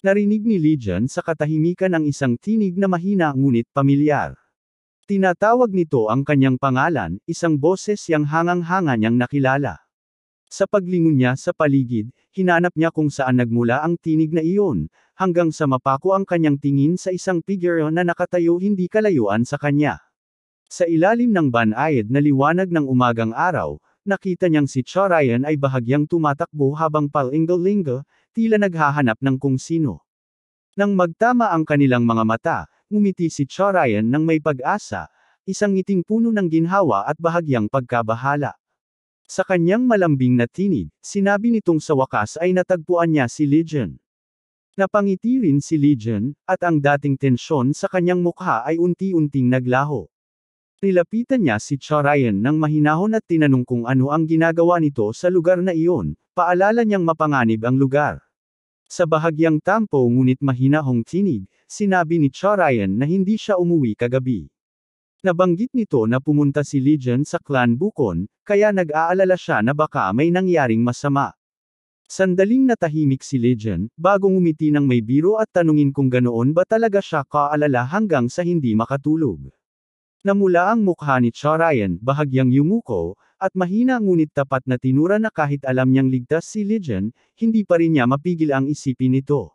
Narinig ni Legion sa katahimikan ang isang tinig na mahina ngunit pamilyar. Tinatawag nito ang kanyang pangalan, isang boses yang hangang-hanga niyang nakilala. Sa paglingon niya sa paligid, hinanap niya kung saan nagmula ang tinig na iyon, hanggang sa mapako ang kanyang tingin sa isang figure na nakatayo hindi kalayuan sa kanya. Sa ilalim ng banayad na liwanag ng umagang araw, nakita niyang si Charayan ay bahagyang tumatakbo habang palingo-lingo, tila naghahanap ng kung sino. Nang magtama ang kanilang mga mata, ngumiti si Charayan ng may pag-asa, isang ngiting puno ng ginhawa at bahagyang pagkabahala. Sa kanyang malambing na tinig, sinabi nitong sa wakas ay natagpuan niya si Legion. Napangiti rin si Legion, at ang dating tensyon sa kanyang mukha ay unti-unting naglaho. Nilapitan niya si Charayan ng mahinahon at tinanong kung ano ang ginagawa nito sa lugar na iyon, paalala niyang mapanganib ang lugar. Sa bahagyang tampo ngunit mahinahong tinig, sinabi ni Charayan na hindi siya umuwi kagabi. Nabanggit nito na pumunta si Legion sa Clan Bukon, kaya nag-aalala siya na baka may nangyaring masama. Sandaling natahimik si Legion, bago ngumiti ng may biro at tanungin kung ganoon ba talaga siya kaalala hanggang sa hindi makatulog. Namula ang mukha ni Charayan, bahagyang yumuko, at mahina ngunit tapat na tinura na kahit alam niyang ligtas si Legion, hindi pa rin niya mapigil ang isipin nito.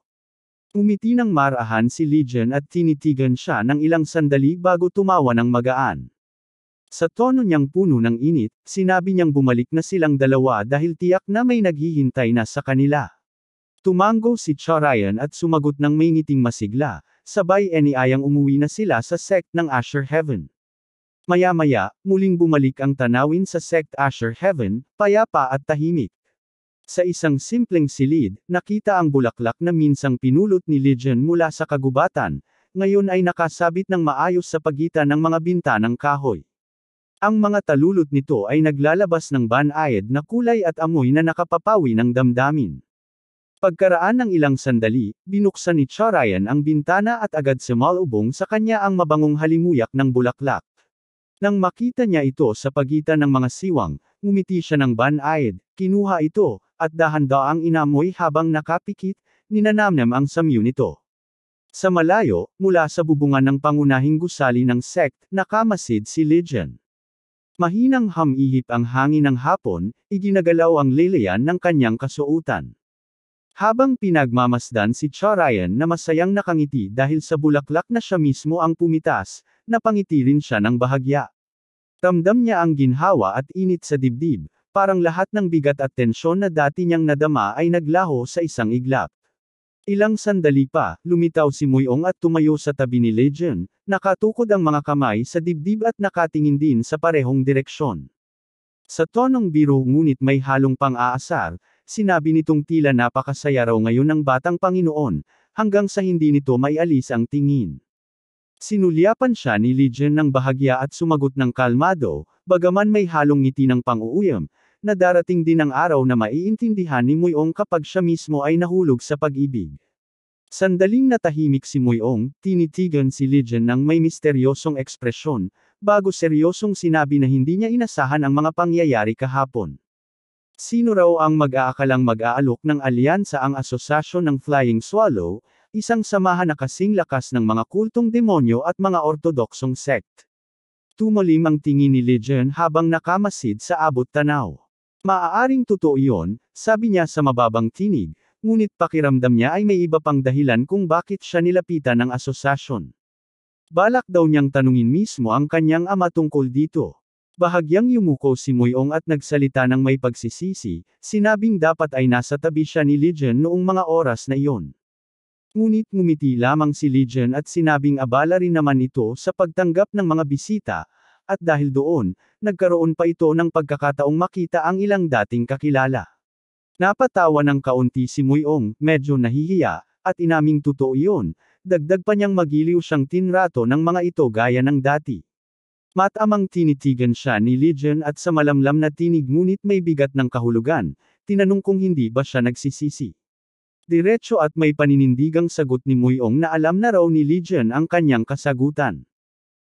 Umiti ng marahan si Legion at tinitigan siya ng ilang sandali bago tumawa ng magaan. Sa tono niyang puno ng init, sinabi niyang bumalik na silang dalawa dahil tiyak na may naghihintay na sa kanila. Tumango si Charayan at sumagot ng may ngiting masigla, sabay iniayang umuwi na sila sa sect ng Asher Heaven. Maya-maya, muling bumalik ang tanawin sa sect Asher Heaven, payapa at tahimik. Sa isang simpleng silid, nakita ang bulaklak na minsang pinulot ni Legion mula sa kagubatan, ngayon ay nakasabit ng maayos sa pagitan ng mga bintanang kahoy. Ang mga talulot nito ay naglalabas ng banayad na kulay at amoy na nakapapawi ng damdamin. Pagkaraan ng ilang sandali, binuksan ni Charayan ang bintana at agad sumalubong sa kanya ang mabangong halimuyak ng bulaklak. Nang makita niya ito sa pagitan ng mga siwang, ngumiti siya ng banayad, kinuha ito, at dahan-daang inamoy habang nakapikit, ninanamnam ang samyu nito. Sa malayo, mula sa bubungan ng pangunahing gusali ng sect, nakamasid si Legion. Mahinang hamihip ang hangin ng hapon, iginagalaw ang leleyan ng kanyang kasuotan. Habang pinagmamasdan si Charayan na masayang nakangiti dahil sa bulaklak na siya mismo ang pumitas, napangiti rin siya ng bahagya. Ramdam niya ang ginhawa at init sa dibdib, parang lahat ng bigat at tensyon na dati niyang nadama ay naglaho sa isang iglap. Ilang sandali pa, lumitaw si Muyong at tumayo sa tabi ni Legion, nakatukod ang mga kamay sa dibdib at nakatingin din sa parehong direksyon. Sa tonong biro ngunit may halong pang-aasar, sinabi nitong tila napakasaya raw ngayon ng batang Panginoon, hanggang sa hindi nito maialis ang tingin. Sinulyapan siya ni Legion ng bahagya at sumagot ng kalmado, bagaman may halong ngiti ng pang-uuyam, na darating din ang araw na maiintindihan ni Muyong kapag siya mismo ay nahulog sa pag-ibig. Sandaling natahimik si Muyong, tinitigan si Legion ng may misteryosong ekspresyon, bago seryosong sinabi na hindi niya inasahan ang mga pangyayari kahapon. Sino raw ang mag-aakalang mag-aalok ng alyansa ang asosasyon ng Flying Swallow, isang samahan na kasing lakas ng mga kultong demonyo at mga ortodoksong sect. Tumalim ang tingin ni Legion habang nakamasid sa abot tanaw. Maaaring totoo iyon, sabi niya sa mababang tinig, ngunit pakiramdam niya ay may iba pang dahilan kung bakit siya nilapitan ng asosasyon. Balak daw niyang tanungin mismo ang kanyang ama tungkol dito. Bahagyang yumuko si Muyong at nagsalita ng may pagsisisi, sinabing dapat ay nasa tabi siya ni Legion noong mga oras na iyon. Ngunit ngumiti lamang si Legion at sinabing abala rin naman ito sa pagtanggap ng mga bisita, at dahil doon, nagkaroon pa ito ng pagkakataong makita ang ilang dating kakilala. Napatawa ng kaunti si Muyong, medyo nahihiya, at inaming totoo iyon, dagdag pa niyang magiliw siyang tinrato ng mga ito gaya ng dati. Matamang tinitigan siya ni Legion at sa malamlam na tinig ngunit may bigat ng kahulugan, tinanong kung hindi ba siya nagsisisi. Diretso at may paninindigang sagot ni Muyong na alam na raw ni Legion ang kanyang kasagutan.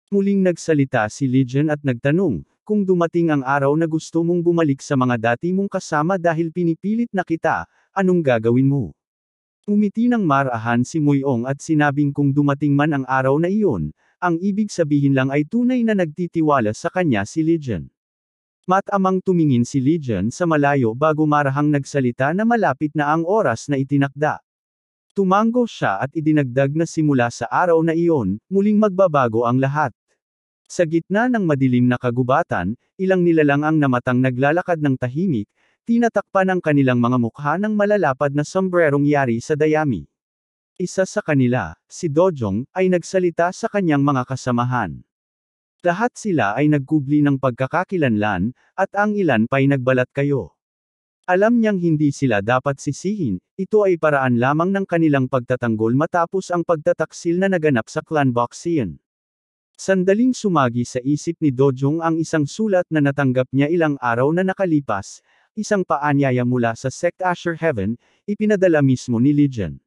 Muling nagsalita si Legion at nagtanong, kung dumating ang araw na gusto mong bumalik sa mga dati mong kasama dahil pinipilit na kita, anong gagawin mo? Umiti ng marahan si Muiong at sinabing kung dumating man ang araw na iyon, ang ibig sabihin lang ay tunay na nagtitiwala sa kanya si Legion. Matamang tumingin si Legion sa malayo bago marahang nagsalita na malapit na ang oras na itinakda. Tumango siya at idinagdag na simula sa araw na iyon, muling magbabago ang lahat. Sa gitna ng madilim na kagubatan, ilang nilalang ang namatang naglalakad ng tahimik, tinatakpan ang kanilang mga mukha ng malalapad na sombrerong yari sa dayami. Isa sa kanila, si Dojong, ay nagsalita sa kanyang mga kasamahan. Lahat sila ay nagkubli ng pagkakakilanlan, at ang ilan pa'y nagbalat kayo. Alam niyang hindi sila dapat sisihin, ito ay paraan lamang ng kanilang pagtatanggol matapos ang pagtataksil na naganap sa Clan Boxian. Sandaling sumagi sa isip ni Dojong ang isang sulat na natanggap niya ilang araw na nakalipas, isang paanyaya mula sa Sect Asher Heaven, ipinadala mismo ni Legion.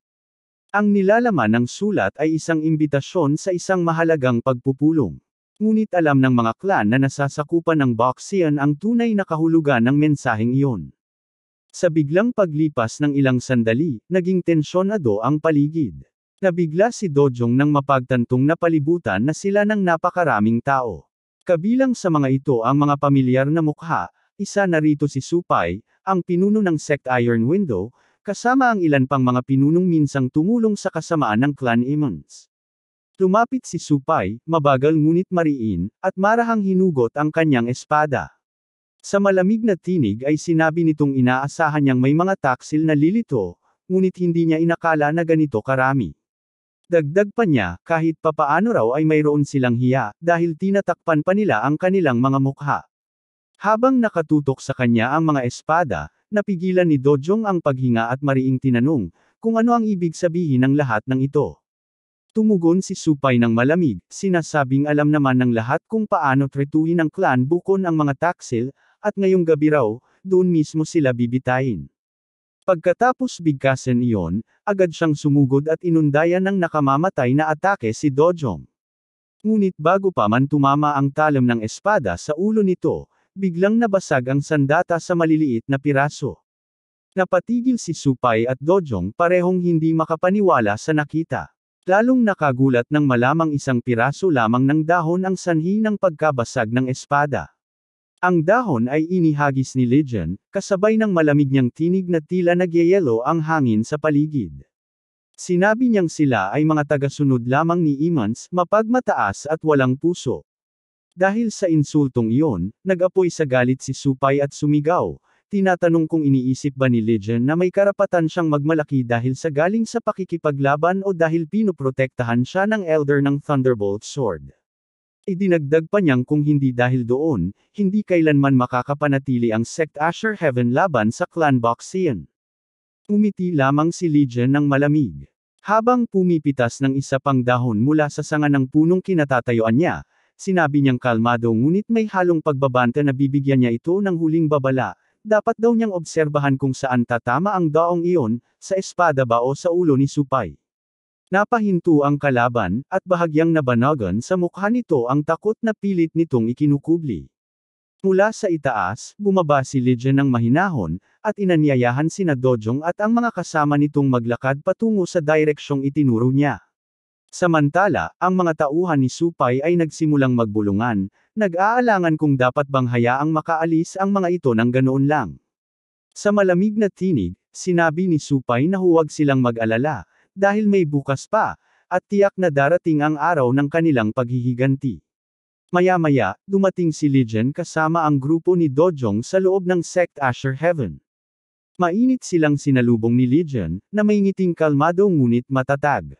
Ang nilalaman ng sulat ay isang imbitasyon sa isang mahalagang pagpupulong. Ngunit alam ng mga clan na nasasakupan ng Boxian ang tunay na kahulugan ng mensaheng iyon. Sa biglang paglipas ng ilang sandali, naging tensyonado ang paligid. Nabigla si Dojong nang mapagtantong na palibutan na sila ng napakaraming tao. Kabilang sa mga ito ang mga pamilyar na mukha, isa na rito si Supay, ang pinuno ng Sect Iron Window, kasama ang ilan pang mga pinunong minsang tumulong sa kasamaan ng Clan Emmons. Lumapit si Supay, mabagal ngunit mariin, at marahang hinugot ang kanyang espada. Sa malamig na tinig ay sinabi nitong inaasahan niyang may mga taksil na lilito, ngunit hindi niya inakala na ganito karami. Dagdag pa niya, kahit papaano raw ay mayroon silang hiya, dahil tinatakpan pa nila ang kanilang mga mukha. Habang nakatutok sa kanya ang mga espada, napigilan ni Dojong ang paghinga at mariing tinanong, kung ano ang ibig sabihin ng lahat ng ito. Tumugon si Supay ng malamig, sinasabing alam naman ng lahat kung paano tretuhin ng clan Bukon ang mga taksil, at ngayong gabi raw, doon mismo sila bibitayin. Pagkatapos bigkasin iyon, agad siyang sumugod at inundayan ng nakamamatay na atake si Dojong. Ngunit bago pa man tumama ang talam ng espada sa ulo nito, biglang nabasag ang sandata sa maliliit na piraso. Napatigil si Supay at Dojong parehong hindi makapaniwala sa nakita. Lalong nakagulat nang malamang isang piraso lamang ng dahon ang sanhi ng pagkabasag ng espada. Ang dahon ay inihagis ni Legion, kasabay ng malamig niyang tinig na tila nagyayelo ang hangin sa paligid. Sinabi niyang sila ay mga tagasunod lamang ni Emmons, mapagmataas at walang puso. Dahil sa insultong iyon, nag-apoy sa galit si Supay at sumigaw. Tinatanong kung iniisip ba ni Legion na may karapatan siyang magmalaki dahil sa galing sa pakikipaglaban o dahil pinoprotektahan siya ng Elder ng Thunderbolt Sword. Idinagdag pa niyang kung hindi dahil doon, hindi kailanman makakapanatili ang Sect Asher Heaven laban sa Clan Boxian. Umiti lamang si Legion ng malamig. Habang pumipitas ng isa pang dahon mula sa sanga ng punong kinatatayuan niya, sinabi niyang kalmado ngunit may halong pagbabanta na bibigyan niya ito ng huling babala. Dapat daw niyang obserbahan kung saan tatama ang daong iyon, sa espada ba o sa ulo ni Supay. Napahinto ang kalaban, at bahagyang nabanagan sa mukha nito ang takot na pilit nitong ikinukubli. Mula sa itaas, bumaba si Legion ng mahinahon, at inanyayahan sina Dojong at ang mga kasama nitong maglakad patungo sa direksyong itinuro niya. Samantala, ang mga tauhan ni Supay ay nagsimulang magbulungan, nag-aalangan kung dapat bang hayaang makaalis ang mga ito ng ganoon lang. Sa malamig na tinig, sinabi ni Supay na huwag silang mag-alala, dahil may bukas pa, at tiyak na darating ang araw ng kanilang paghihiganti. Maya-maya, dumating si Legion kasama ang grupo ni Dojong sa loob ng Sect Asher Heaven. Mainit silang sinalubong ni Legion, na may ngiting kalmado ngunit matatag.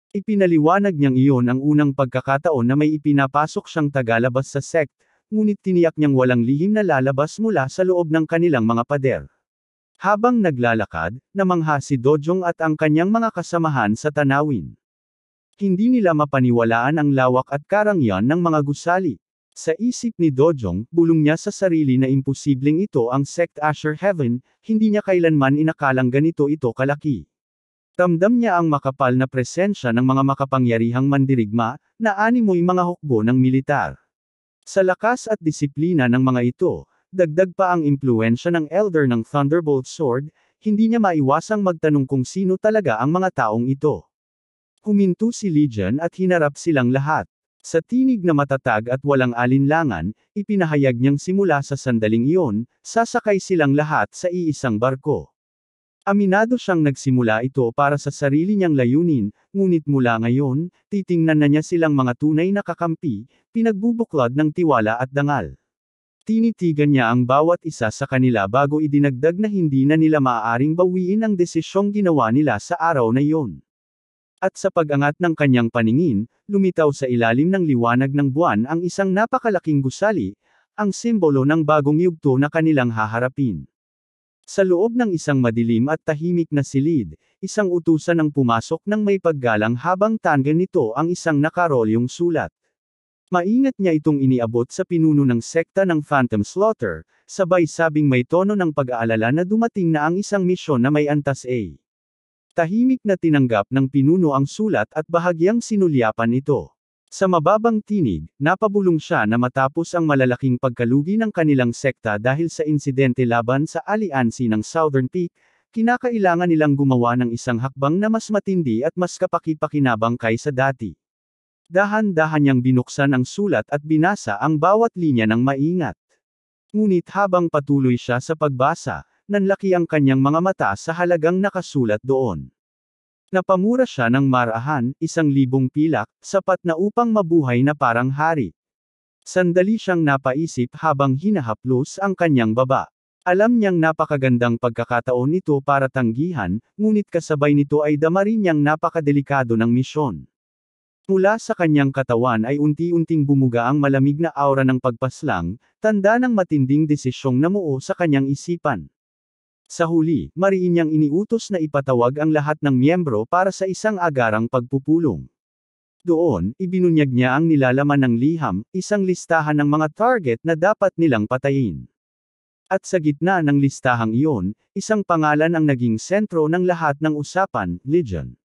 Ipinaliwanag niyang iyon ang unang pagkakataon na may ipinapasok siyang tagalabas sa sect, ngunit tiniyak niyang walang lihim na lalabas mula sa loob ng kanilang mga pader. Habang naglalakad, namangha si Dojong at ang kanyang mga kasamahan sa tanawin. Hindi nila mapaniwalaan ang lawak at karangyaan ng mga gusali. Sa isip ni Dojong, bulong niya sa sarili na imposibleng ito ang Sect Asher Heaven, hindi niya kailanman inakalang ganito ito kalaki. Ramdam niya ang makapal na presensya ng mga makapangyarihang mandirigma, na animoy mga hukbo ng militar. Sa lakas at disiplina ng mga ito, dagdag pa ang impluensya ng Elder ng Thunderbolt Sword, hindi niya maiwasang magtanong kung sino talaga ang mga taong ito. Huminto si Legion at hinarap silang lahat. Sa tinig na matatag at walang alinlangan, ipinahayag niyang simula sa sandaling iyon, sasakay silang lahat sa iisang barko. Aminado siyang nagsimula ito para sa sarili niyang layunin, ngunit mula ngayon, titingnan na niya silang mga tunay na kakampi, pinagbubuklod ng tiwala at dangal. Tinitigan niya ang bawat isa sa kanila bago idinagdag na hindi na nila maaaring bawiin ang desisyong ginawa nila sa araw na iyon. At sa pag-angat ng kanyang paningin, lumitaw sa ilalim ng liwanag ng buwan ang isang napakalaking gusali, ang simbolo ng bagong yugto na kanilang haharapin. Sa loob ng isang madilim at tahimik na silid, isang utusan ang pumasok ng may paggalang habang tanggan nito ang isang nakarolyong sulat. Maingat niya itong iniabot sa pinuno ng sekta ng Phantom Slaughter, sabay sabing may tono ng pag-aalala na dumating na ang isang misyon na may antas A. Tahimik na tinanggap ng pinuno ang sulat at bahagyang sinulyapan ito. Sa mababang tinig, napabulong siya na matapos ang malalaking pagkalugi ng kanilang sekta dahil sa insidente laban sa alyansi ng Southern Peak, kinakailangan nilang gumawa ng isang hakbang na mas matindi at mas kapaki-pakinabang kaysa dati. Dahan-dahan niyang binuksan ang sulat at binasa ang bawat linya ng maingat. Ngunit habang patuloy siya sa pagbasa, nanlaki ang kanyang mga mata sa halagang nakasulat doon. Napamura siya ng marahan, 1,000 pilak, sapat na upang mabuhay na parang hari. Sandali siyang napaisip habang hinahaplos ang kanyang baba. Alam niyang napakagandang pagkakataon ito para tanggihan, ngunit kasabay nito ay dama rin niyang napakadelikado ng misyon. Mula sa kanyang katawan ay unti-unting bumuga ang malamig na aura ng pagpaslang, tanda ng matinding desisyong namuo sa kanyang isipan. Sa huli, mariin niyang iniutos na ipatawag ang lahat ng miyembro para sa isang agarang pagpupulong. Doon, ibinunyag niya ang nilalaman ng liham, isang listahan ng mga target na dapat nilang patayin. At sa gitna ng listahang iyon, isang pangalan ang naging sentro ng lahat ng usapan, Legion.